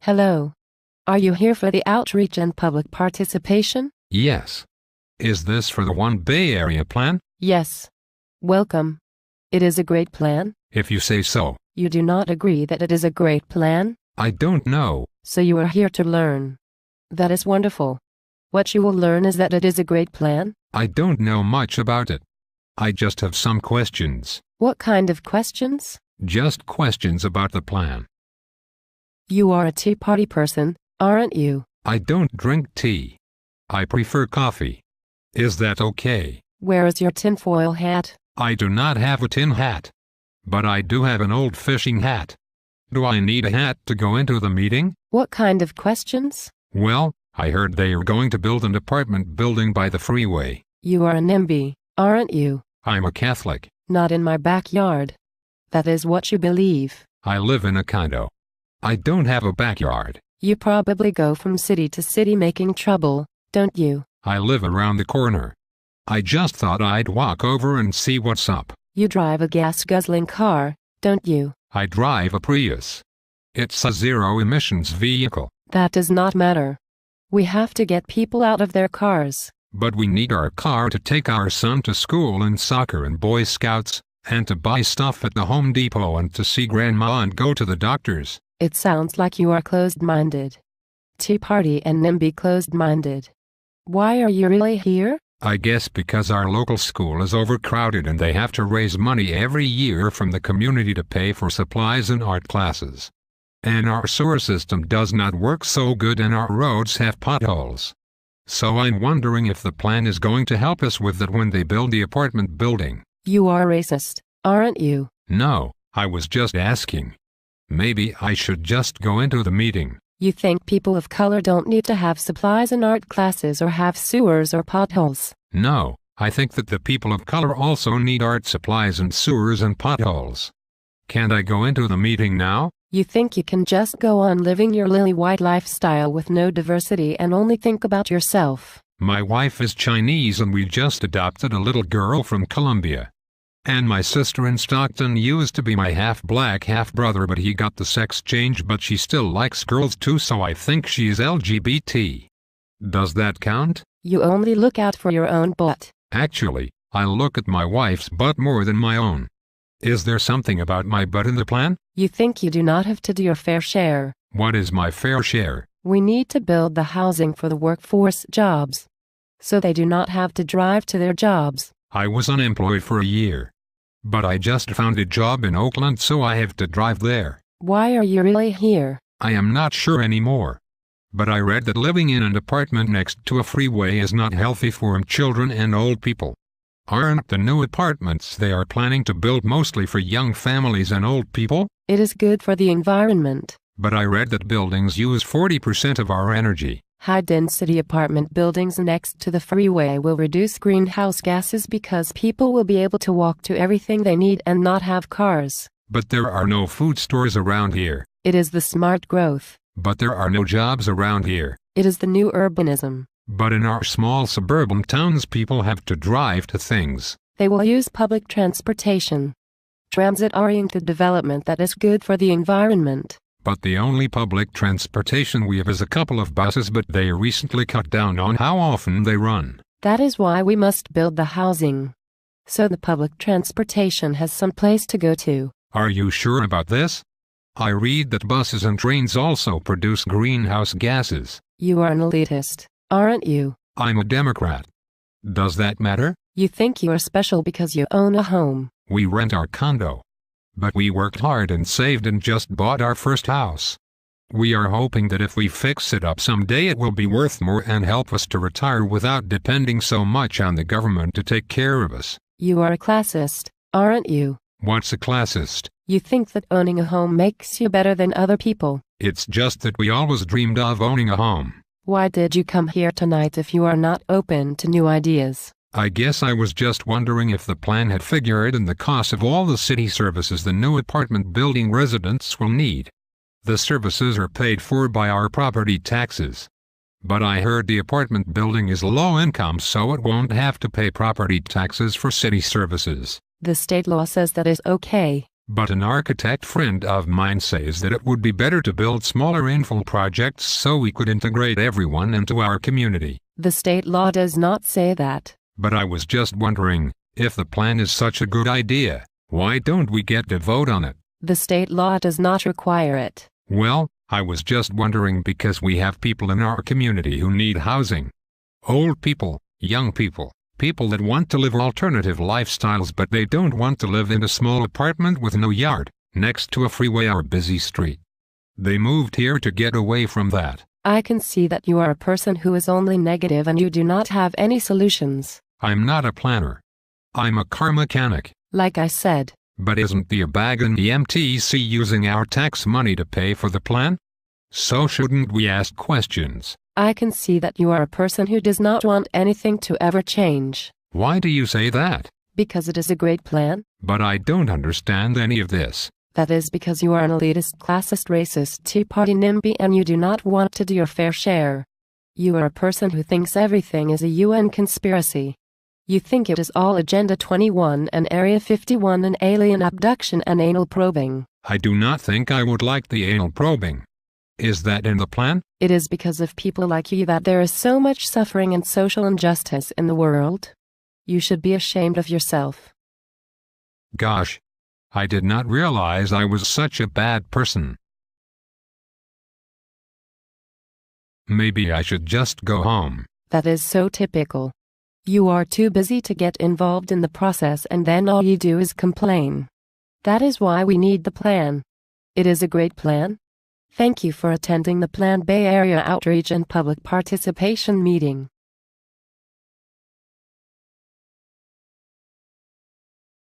Hello. Are you here for the outreach and public participation? Yes. Is this for the One Bay Area plan? Yes. Welcome. It is a great plan. If you say so. You do not agree that it is a great plan? I don't know. So you are here to learn. That is wonderful. What you will learn is that it is a great plan? I don't know much about it. I just have some questions. What kind of questions? Just questions about the plan. You are a Tea Party person, aren't you? I don't drink tea. I prefer coffee. Is that okay? Where is your tinfoil hat? I do not have a tin hat. But I do have an old fishing hat. Do I need a hat to go into the meeting? What kind of questions? Well, I heard they are going to build an apartment building by the freeway. You are a NIMBY, aren't you? I'm a Catholic. Not in my backyard. That is what you believe. I live in a condo. I don't have a backyard. You probably go from city to city making trouble, don't you? I live around the corner. I just thought I'd walk over and see what's up. You drive a gas-guzzling car, don't you? I drive a Prius. It's a zero-emissions vehicle. That does not matter. We have to get people out of their cars. But we need our car to take our son to school and soccer and Boy Scouts, and to buy stuff at the Home Depot and to see Grandma and go to the doctors. It sounds like you are closed-minded. Tea Party and NIMBY closed-minded. Why are you really here? I guess because our local school is overcrowded and they have to raise money every year from the community to pay for supplies and art classes. And our sewer system does not work so good and our roads have potholes. So I'm wondering if the plan is going to help us with that when they build the apartment building. You are racist, aren't you? No, I was just asking. Maybe I should just go into the meeting. You think people of color don't need to have supplies and art classes or have sewers or potholes? No, I think that the people of color also need art supplies and sewers and potholes. Can't I go into the meeting now? You think you can just go on living your lily white lifestyle with no diversity and only think about yourself? My wife is Chinese and we just adopted a little girl from Colombia. And my sister in Stockton used to be my half-black half-brother, but he got the sex change, but she still likes girls too, so I think she's LGBT. Does that count? You only look out for your own butt. Actually, I look at my wife's butt more than my own. Is there something about my butt in the plan? You think you do not have to do your fair share. What is my fair share? We need to build the housing for the workforce jobs, so they do not have to drive to their jobs. I was unemployed for a year. But I just found a job in Oakland, so I have to drive there. Why are you really here? I am not sure anymore. But I read that living in an apartment next to a freeway is not healthy for children and old people. Aren't the new apartments they are planning to build mostly for young families and old people? It is good for the environment. But I read that buildings use 40% of our energy. High-density apartment buildings next to the freeway will reduce greenhouse gases because people will be able to walk to everything they need and not have cars. But there are no food stores around here. It is the smart growth. But there are no jobs around here. It is the new urbanism. But in our small suburban towns, people have to drive to things. They will use public transportation. Transit-oriented development that is good for the environment. But the only public transportation we have is a couple of buses, but they recently cut down on how often they run. That is why we must build the housing, so the public transportation has some place to go to. Are you sure about this? I read that buses and trains also produce greenhouse gases. You are an elitist, aren't you? I'm a Democrat. Does that matter? You think you are special because you own a home. We rent our condo. But we worked hard and saved and just bought our first house. We are hoping that if we fix it up someday it will be worth more and help us to retire without depending so much on the government to take care of us. You are a classist, aren't you? What's a classist? You think that owning a home makes you better than other people. It's just that we always dreamed of owning a home. Why did you come here tonight if you are not open to new ideas? I guess I was just wondering if the plan had figured in the cost of all the city services the new apartment building residents will need. The services are paid for by our property taxes. But I heard the apartment building is low income, so it won't have to pay property taxes for city services. The state law says that is okay. But an architect friend of mine says that it would be better to build smaller infill projects so we could integrate everyone into our community. The state law does not say that. But I was just wondering, if the plan is such a good idea, why don't we get to vote on it? The state law does not require it. Well, I was just wondering because we have people in our community who need housing. Old people, young people, people that want to live alternative lifestyles but they don't want to live in a small apartment with no yard, next to a freeway or busy street. They moved here to get away from that. I can see that you are a person who is only negative and you do not have any solutions. I'm not a planner. I'm a car mechanic. Like I said. But isn't the ABAG and the MTC using our tax money to pay for the plan? So shouldn't we ask questions? I can see that you are a person who does not want anything to ever change. Why do you say that? Because it is a great plan. But I don't understand any of this. That is because you are an elitist, classist, racist, Tea Party NIMBY and you do not want to do your fair share. You are a person who thinks everything is a UN conspiracy. You think it is all Agenda 21 and Area 51 and alien abduction and anal probing. I do not think I would like the anal probing. Is that in the plan? It is because of people like you that there is so much suffering and social injustice in the world. You should be ashamed of yourself. Gosh. I did not realize I was such a bad person. Maybe I should just go home. That is so typical. You are too busy to get involved in the process and then all you do is complain. That is why we need the plan. It is a great plan. Thank you for attending the Planned Bay Area Outreach and Public Participation meeting.